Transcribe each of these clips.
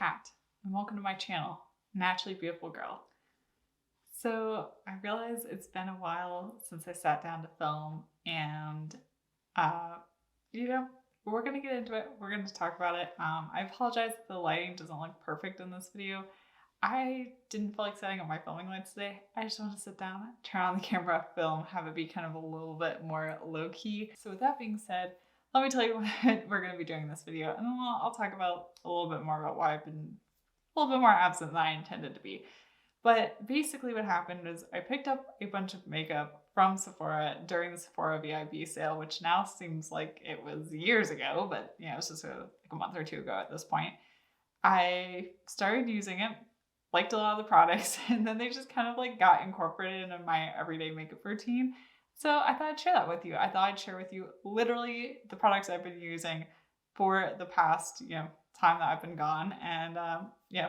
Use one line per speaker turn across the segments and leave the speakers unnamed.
Kat, and welcome to my channel, Naturally Beautiful Girl. So I realize it's been a while since I sat down to film, and we're gonna get into it. We're gonna talk about it. I apologize if the lighting doesn't look perfect in this video. I didn't feel like setting up my filming lights today. I just want to sit down, turn on the camera, film, have it be kind of a little bit more low key. So with that being said, let me tell you what we're going to be doing in this video, and then I'll talk about a little bit more about why I've been a little bit more absent than I intended to be. But basically what happened is I picked up a bunch of makeup from Sephora during the Sephora VIB sale, which now seems like it was years ago, but you know, it's just like a month or two ago at this point. I started using it, liked a lot of the products, and then they just kind of like got incorporated into my everyday makeup routine. So I thought I'd share that with you. I thought I'd share with you literally the products I've been using for the past, time that I've been gone, and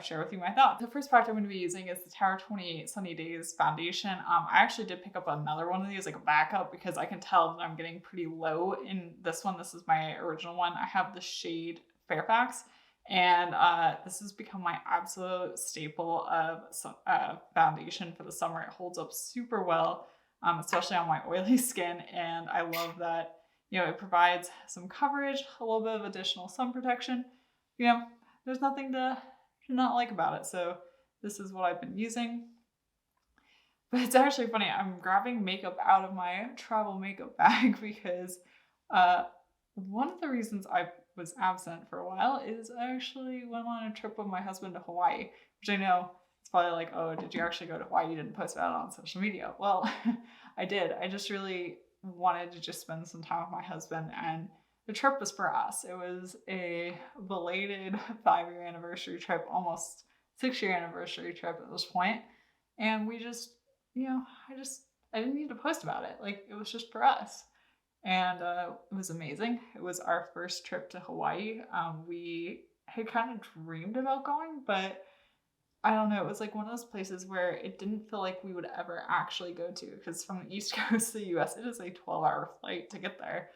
share with you my thoughts. The first product I'm going to be using is the Tower 28 Sunny Days Foundation. I actually did pick up another one of these, like a backup, because I can tell that I'm getting pretty low in this one. This is my original one. I have the shade Fairfax, and this has become my absolute staple of foundation for the summer. It holds up super well, especially on my oily skin, and I love that, it provides some coverage, a little bit of additional sun protection. There's nothing to not like about it. So this is what I've been using. But it's actually funny, I'm grabbing makeup out of my travel makeup bag because one of the reasons I was absent for a while is I actually went on a trip with my husband to Hawaii, which I know it's probably like, oh, did you actually go to Hawaii? You didn't post about it on social media. Well, I did. I just really wanted to just spend some time with my husband, and the trip was for us. It was a belated 5-year anniversary trip, almost 6-year anniversary trip at this point. And we just, I didn't need to post about it. Like, it was just for us. And it was amazing. It was our first trip to Hawaii. We had kind of dreamed about going, but I don't know. It was like one of those places where it didn't feel like we would ever actually go to, because from the East Coast to the US, it is a 12-hour flight to get there.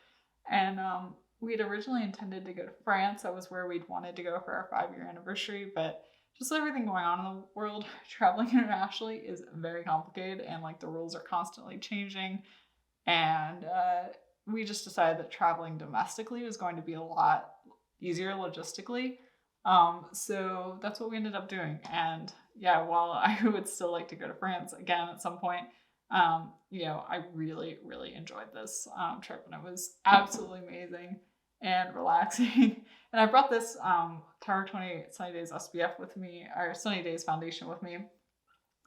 And we had originally intended to go to France. That was where we'd wanted to go for our 5-year anniversary, but just everything going on in the world, traveling internationally is very complicated, and like the rules are constantly changing. And we just decided that traveling domestically was going to be a lot easier logistically. So that's what we ended up doing. And yeah, while I would still like to go to France again at some point, I really, really enjoyed this trip, and it was absolutely amazing and relaxing. And I brought this Tower 28 Sunny Days SPF with me, or Sunny Days foundation with me,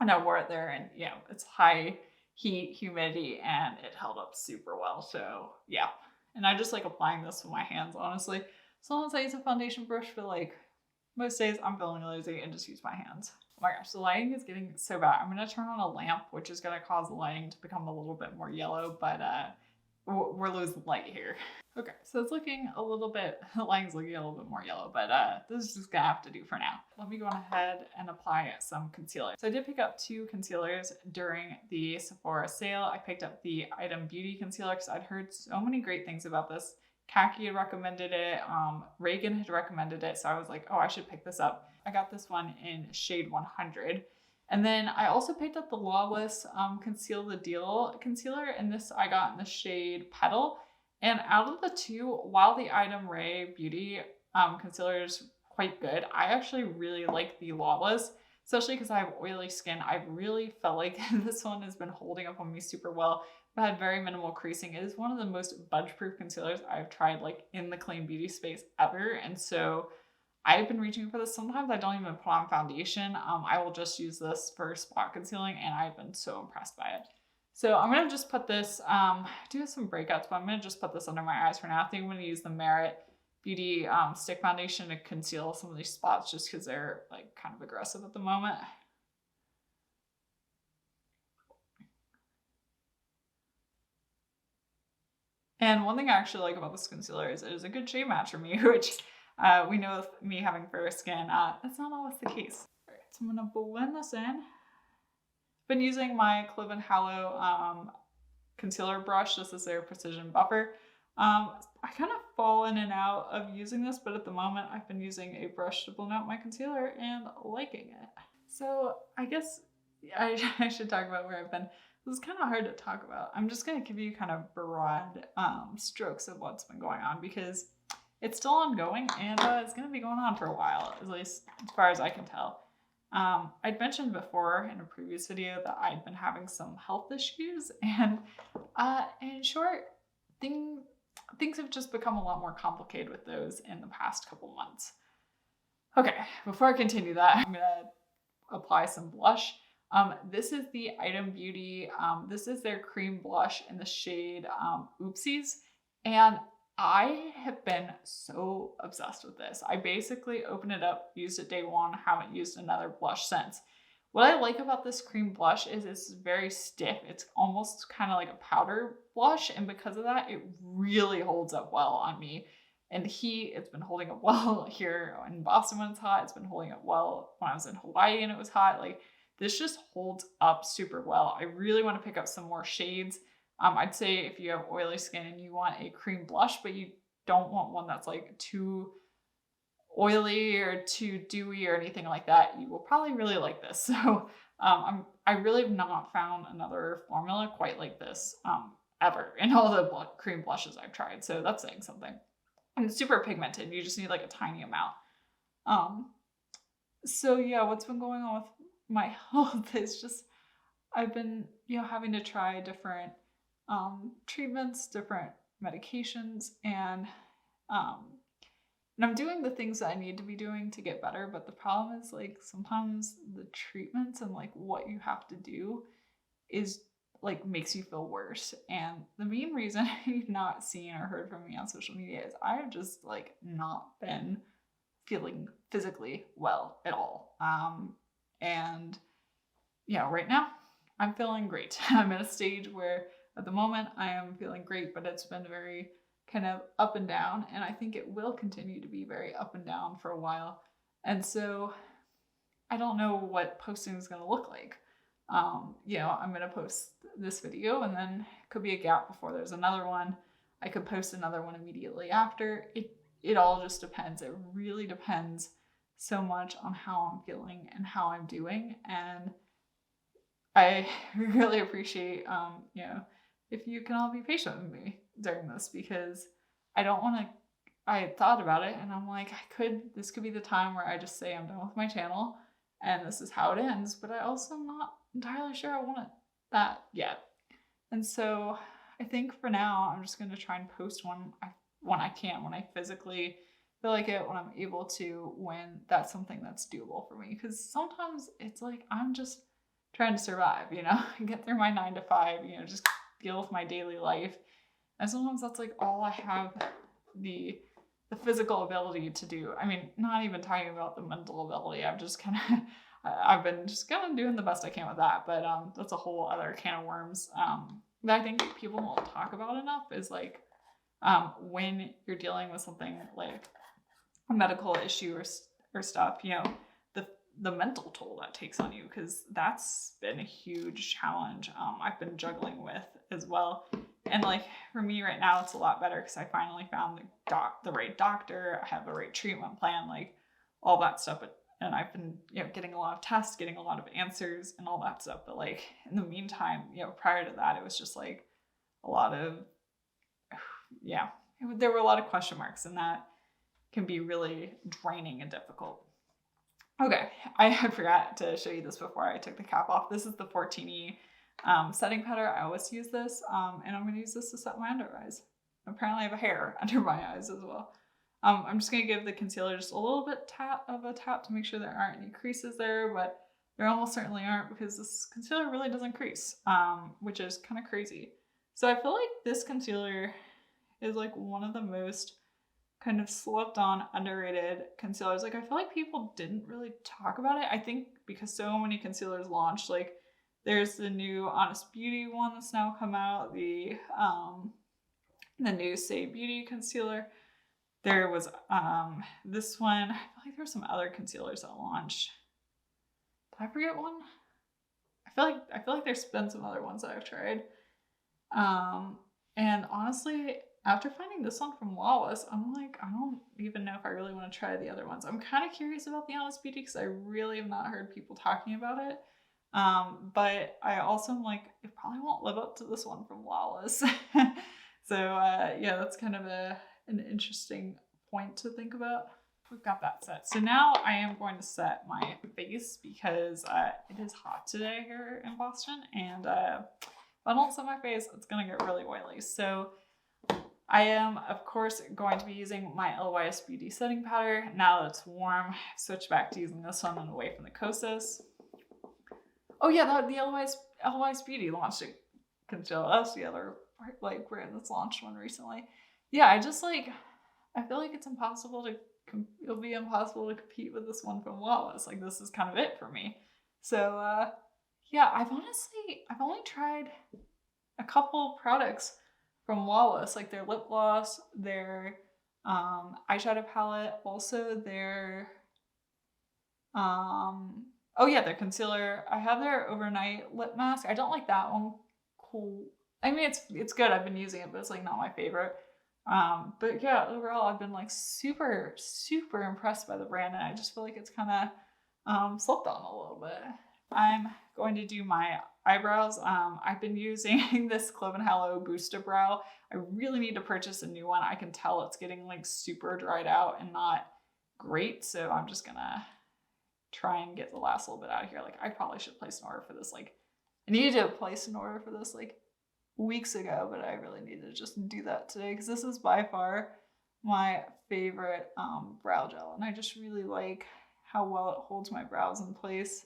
and I wore it there, and it's high heat, humidity, and it held up super well. So yeah, and I just like applying this with my hands, honestly. As long as I use a foundation brush for like most days, I'm feeling lazy and just use my hands. Oh my gosh, the lighting is getting so bad. I'm going to turn on a lamp, which is going to cause the lighting to become a little bit more yellow, but we're losing light here. Okay, so it's looking a little bit, the lighting's looking a little bit more yellow, but this is just going to have to do for now. Let me go ahead and apply some concealer. So I did pick up 2 concealers during the Sephora sale. I picked up the Item Beauty concealer because I'd heard so many great things about this. Khaki had recommended it, Reagan had recommended it, so I was like, oh, I should pick this up. I got this one in shade 100. And then I also picked up the Lawless Conceal the Deal concealer, and this I got in the shade Petal. And out of the 2, while the Item Ray Beauty concealer is quite good, I actually really like the Lawless, especially because I have oily skin. I really felt like this one has been holding up on me super well. It had very minimal creasing. It is one of the most budge-proof concealers I've tried like in the clean beauty space ever. And so I've been reaching for this. Sometimes I don't even put on foundation. I will just use this for spot concealing, and I've been so impressed by it. So I'm going to just put this, I do have some breakouts, but I'm going to just put this under my eyes for now. I think I'm going to use the Merit Beauty Stick Foundation to conceal some of these spots just because they're like kind of aggressive at the moment. And one thing I actually like about this concealer is it is a good shade match for me, which we know with me having fair skin, that's not always the case. All right, so I'm going to blend this in. Been using my Cliv & Hallow concealer brush. This is their Precision Buffer. I kind of fall in and out of using this, but at the moment I've been using a brush to blend out my concealer and liking it. So I guess I should talk about where I've been. This is kind of hard to talk about. I'm just going to give you kind of broad strokes of what's been going on because it's still ongoing and it's going to be going on for a while, at least as far as I can tell. I'd mentioned before in a previous video that I'd been having some health issues, and in short, things have just become a lot more complicated with those in the past couple months. Okay, before I continue that, I'm gonna apply some blush. This is the Item Beauty. This is their cream blush in the shade Oopsies, and I have been so obsessed with this. I basically opened it up, used it day one, haven't used another blush since. What I like about this cream blush is it's very stiff. It's almost kind of like a powder blush, and because of that, it really holds up well on me. And it's been holding up well here in Boston when it's hot. It's been holding up well when I was in Hawaii and it was hot. Like, this just holds up super well. I really want to pick up some more shades. I'd say if you have oily skin and you want a cream blush, but you don't want one that's like too oily or too dewy or anything like that, you will probably really like this. So I really have not found another formula quite like this ever in all the cream blushes I've tried. So that's saying something. And it's super pigmented. You just need like a tiny amount. So yeah, what's been going on with my health is just I've been, having to try different treatments, different medications, and I'm doing the things that I need to be doing to get better. But the problem is, like, sometimes the treatments and like what you have to do is like makes you feel worse. And the main reason you've not seen or heard from me on social media is I have just like not been feeling physically well at all. And right now I'm feeling great. I'm at a stage where at the moment I am feeling great, but it's been very kind of up and down, and I think it will continue to be very up and down for a while. And so I don't know what posting is going to look like. I'm going to post this video and then it could be a gap before there's another one. I could post another one immediately after. It all just depends. It really depends so much on how I'm feeling and how I'm doing. And I really appreciate, if you can all be patient with me during this, because I thought about it and I'm like, this could be the time where I just say I'm done with my channel and this is how it ends, but I also am not entirely sure I want that yet. And so I think for now, I'm just going to try and post when I can, when I physically feel like it, when I'm able to, when that's something that's doable for me. Because sometimes it's like, I'm just trying to survive, get through my 9 to 5, just deal with my daily life. And sometimes that's like all I have the physical ability to do. I mean, not even talking about the mental ability. I've been just kind of doing the best I can with that. But that's a whole other can of worms that I think people won't talk about enough is like when you're dealing with something like a medical issue or stuff, the mental toll that takes on you, because that's been a huge challenge I've been juggling with as well. And like for me right now, it's a lot better because I finally found the right doctor. I have the right treatment plan, like all that stuff. And I've been, getting a lot of tests, getting a lot of answers and all that stuff. But like in the meantime, prior to that, it was just like a lot of, there were a lot of question marks, and that can be really draining and difficult. Okay, I forgot to show you this before I took the cap off. This is the 14E setting powder. I always use this, and I'm going to use this to set my under eyes. Apparently I have a hair under my eyes as well. I'm just going to give the concealer just a little bit of a tap to make sure there aren't any creases there, but there almost certainly aren't because this concealer really doesn't crease, which is kind of crazy. So I feel like this concealer is like one of the most kind of slept on, underrated concealers. Like I feel like people didn't really talk about it. I think because so many concealers launched, like there's the new Honest Beauty one that's now come out, the new Say Beauty concealer. There was this one. I feel like there were some other concealers that launched. Did I forget one? I feel like there's been some other ones that I've tried. And honestly, after finding this one from Lawless, I'm like, I don't even know if I really want to try the other ones. I'm kind of curious about the Honest Beauty because I really have not heard people talking about it. But I also am like, it probably won't live up to this one from Lawless. So yeah, that's kind of an interesting point to think about. We've got that set. So now I am going to set my face because it is hot today here in Boston. And if I don't set my face, it's going to get really oily. So I am, of course, going to be using my LYS Beauty setting powder. Now that it's warm, I've switched back to using this one and away from the Kosas. Oh yeah, the LYS Beauty launched a concealer. That's the other like brand that's launched one recently. Yeah, I feel like it's impossible to it'll be impossible to compete with this one from Lawless. Like, this is kind of it for me. So yeah, I've only tried a couple products from Lawless, like their lip gloss, their eyeshadow palette, also their oh yeah, their concealer. I have their overnight lip mask. I don't like that one. Cool. I mean, it's good. I've been using it, but it's like not my favorite. But yeah, overall, I've been like super, super impressed by the brand, and I just feel like it's kind of slept on a little bit. I'm going to do my eyebrows. I've been using this Clove & Hallow Booster Brow. I really need to purchase a new one. I can tell it's getting like super dried out and not great, so I'm just gonna try and get the last little bit out of here. Like, I probably should place an order for this. Like, I needed to place an order for this like weeks ago, but I really need to just do that today because this is by far my favorite brow gel, and I just really like how well it holds my brows in place.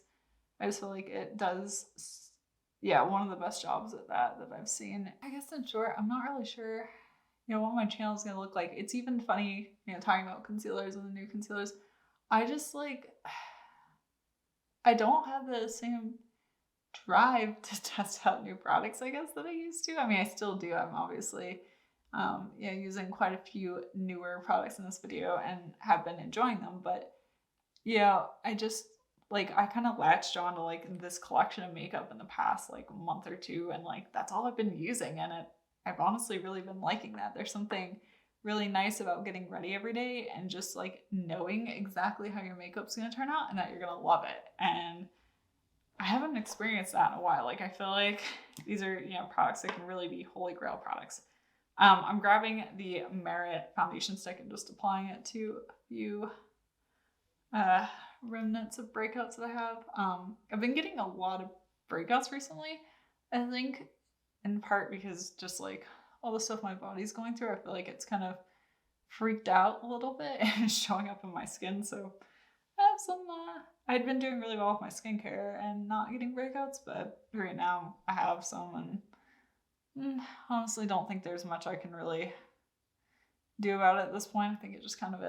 I just feel like it does, yeah, one of the best jobs at that I've seen. I guess in short, I'm not really sure, you know, what my channel is gonna look like. It's even funny, you know, talking about concealers and the new concealers. I just like, I don't have the same drive to test out new products, I guess, that I used to. I mean, I still do. I'm obviously yeah, using quite a few newer products in this video and have been enjoying them, but yeah, I just like, I kind of latched on to like this collection of makeup in the past like month or two, and like that's all I've been using, and I've honestly really been liking that. There's something really nice about getting ready every day and just like knowing exactly how your makeup's gonna turn out and that you're gonna love it. And I haven't experienced that in a while. Like, I feel like these are, you know, products that can really be holy grail products. I'm grabbing the Merit foundation stick and just applying it to a few remnants of breakouts that I have. I've been getting a lot of breakouts recently, I think, in part because just like all the stuff my body's going through, I feel like it's kind of freaked out a little bit and it's showing up in my skin. So I have some, I'd been doing really well with my skincare and not getting breakouts, but right now I have some, and honestly don't think there's much I can really do about it at this point. I think it just kind of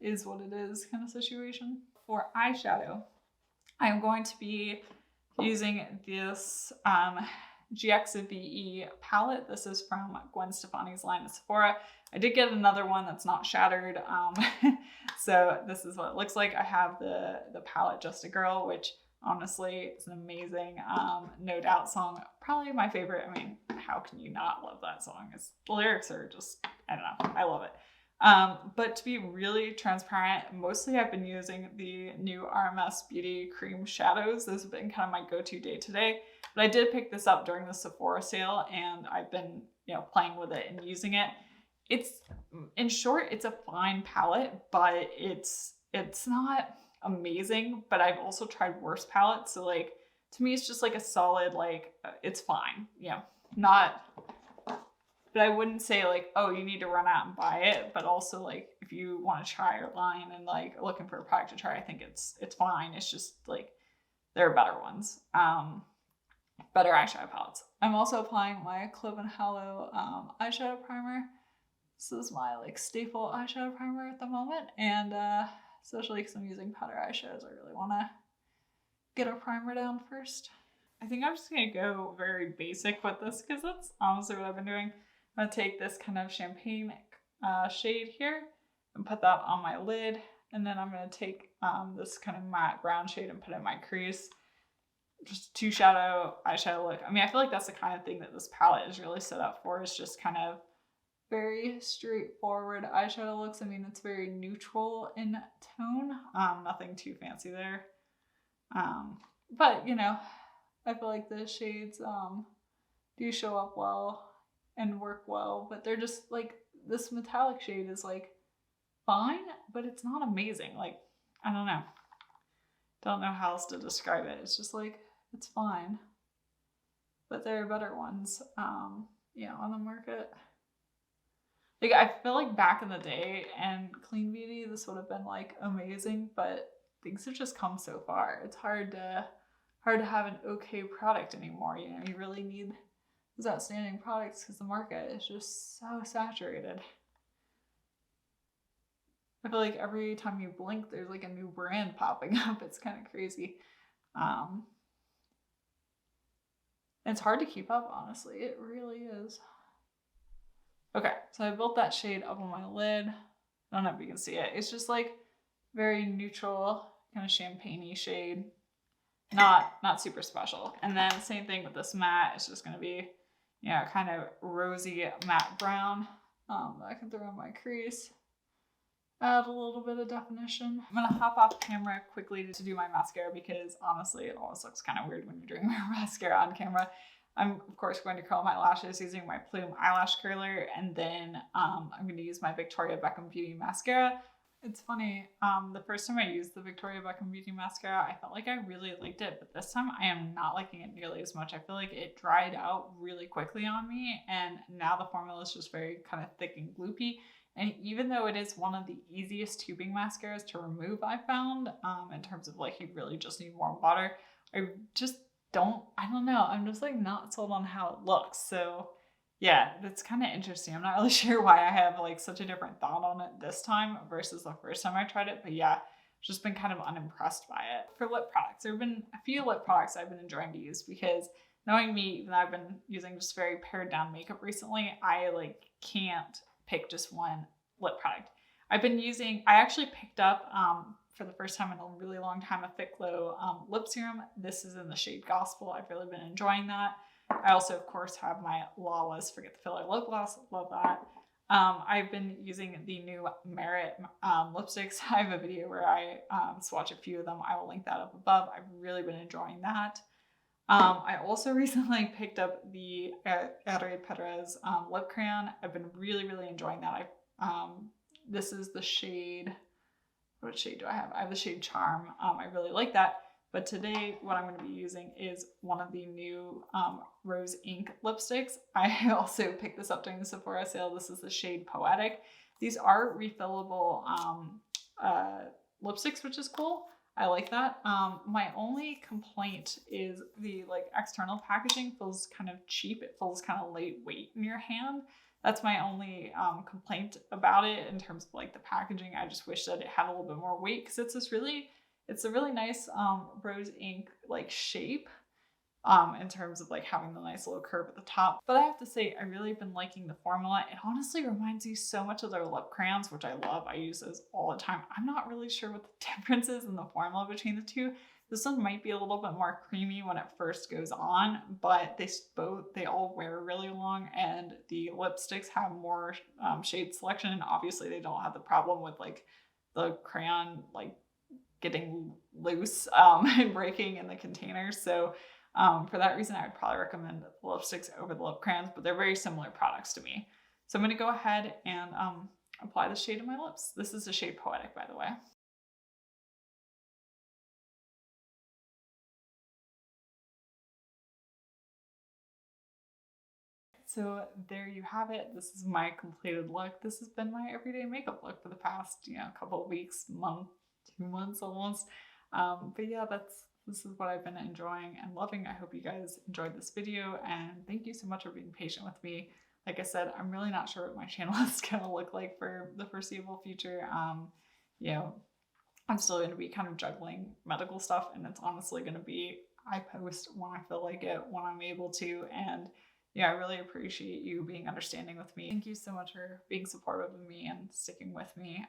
is what it is kind of situation. For eyeshadow, I'm going to be using this GXVE palette. This is from Gwen Stefani's line at Sephora. I did get another one that's not shattered. So this is what it looks like. I have the palette Just a Girl, which honestly is an amazing No Doubt song. Probably my favorite. I mean, how can you not love that song? The lyrics are just, I don't know, I love it. But to be really transparent, mostly I've been using the new RMS Beauty Cream Shadows. This has been kind of my go-to day today. But I did pick this up during the Sephora sale, and I've been, you know, playing with it and using it. It's, in short, it's a fine palette, but it's not amazing. But I've also tried worse palettes, so like, to me, it's just like a solid, like, it's fine. Yeah, not. But I wouldn't say like, oh, you need to run out and buy it. But also, like, if you want to try your line and like looking for a product to try, I think it's fine. It's just like, there are better ones. Better eyeshadow palettes. I'm also applying my Clove & Hallow eyeshadow primer. This is my like staple eyeshadow primer at the moment, and especially because I'm using powder eyeshadows, I really want to get a primer down first. I think I'm just gonna go very basic with this because that's honestly what I've been doing. I'm gonna take this kind of champagne shade here and put that on my lid, and then I'm gonna take this kind of matte brown shade and put it in my crease. Just a two shadow eyeshadow look. I mean, I feel like that's the kind of thing that this palette is really set up for, is just kind of very straightforward eyeshadow looks. I mean, it's very neutral in tone. Nothing too fancy there. But you know, I feel like the shades do show up well and work well, but they're just like, this metallic shade is like fine, but it's not amazing. Like, I don't know how else to describe it. It's just like, it's fine, but there are better ones yeah, on the market. Like, I feel like back in the day and clean beauty, this would have been like amazing, but things have just come so far. It's hard to have an okay product anymore. You know, you really need those outstanding products because the market is just so saturated. I feel like every time you blink, there's like a new brand popping up. It's kind of crazy. It's hard to keep up, honestly. It really is. Okay, so I built that shade up on my lid. I don't know if you can see it. It's just like very neutral, kind of champagne-y shade. Not super special. And then same thing with this matte. It's just going to be, you know, kind of rosy matte brown that I can throw in my crease. Add a little bit of definition. I'm gonna hop off camera quickly to do my mascara because honestly it always looks kind of weird when you're doing my mascara on camera. I'm of course going to curl my lashes using my Plume eyelash curler, and then I'm going to use my Victoria Beckham Beauty mascara. It's funny, the first time I used the Victoria Beckham Beauty mascara, I felt like I really liked it, but this time I am not liking it nearly as much. I feel like it dried out really quickly on me, and now the formula is just very kind of thick and gloopy. And even though it is one of the easiest tubing mascaras to remove, I found, in terms of like, you really just need warm water, I don't know. I'm just like not sold on how it looks. So yeah, that's kind of interesting. I'm not really sure why I have like such a different thought on it this time versus the first time I tried it. But yeah, just been kind of unimpressed by it. For lip products, there have been a few lip products I've been enjoying to use because knowing me, even though I've been using just very pared down makeup recently, I like can't pick just one lip product. I actually picked up for the first time in a really long time a Fit Glow lip serum. This is in the shade Gospel. I've really been enjoying that. I also of course have my Lawless Forget the Filler lip gloss. Love that. I've been using the new Merit lipsticks. I have a video where I swatch a few of them. I will link that up above. I've really been enjoying that. I also recently picked up the Ere Perez lip crayon. I've been really enjoying that. This is the shade, what shade do I have? I have the shade Charm. I really like that. But today what I'm going to be using is one of the new Rose Ink lipsticks. I also picked this up during the Sephora sale. This is the shade Poetic. These are refillable lipsticks, which is cool. I like that. My only complaint is the like external packaging feels kind of cheap. It feels kind of lightweight in your hand. That's my only complaint about it in terms of like the packaging. I just wish that it had a little bit more weight because it's a really nice rose ink like shape in terms of like having the nice little curve at the top. But I have to say, I really have been liking the formula. It honestly reminds me so much of their lip crayons, which I love. I use those all the time. I'm not really sure what the difference is in the formula between the two. This one might be a little bit more creamy when it first goes on, but they all wear really long, and the lipsticks have more shade selection. And obviously they don't have the problem with like the crayon like getting loose and breaking in the container. So for that reason, I would probably recommend the lipsticks over the lip crayons, but they're very similar products to me. So I'm going to go ahead and apply the shade to my lips. This is the shade Poetic, by the way. So there you have it. This is my completed look. This has been my everyday makeup look for the past, couple of weeks, month, 2 months almost. But yeah, this is what I've been enjoying and loving. I hope you guys enjoyed this video, and thank you so much for being patient with me. Like I said, I'm really not sure what my channel is gonna look like for the foreseeable future. I'm still gonna be kind of juggling medical stuff, and it's honestly gonna be, I post when I feel like it, when I'm able to, and yeah, I really appreciate you being understanding with me. Thank you so much for being supportive of me and sticking with me.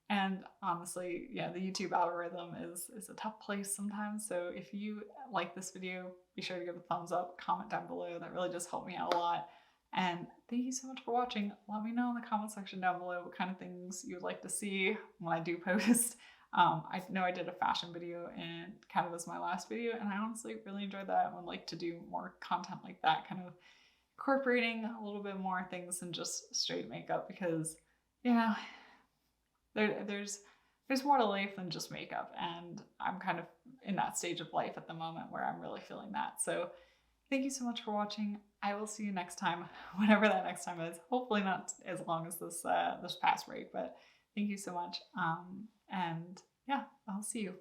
And honestly, yeah, the YouTube algorithm is a tough place sometimes. So if you like this video, be sure to give a thumbs up, comment down below. That really just helped me out a lot. And thank you so much for watching. Let me know in the comment section down below what kind of things you would like to see when I do post. I know I did a fashion video and kind of was my last video, and I honestly really enjoyed that and would like to do more content like that, kind of incorporating a little bit more things than just straight makeup, because, you know, there's more to life than just makeup, and I'm kind of in that stage of life at the moment where I'm really feeling that. So thank you so much for watching. I will see you next time, whenever that next time is. Hopefully not as long as this this past break, but thank you so much. And yeah, I'll see you.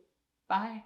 Bye.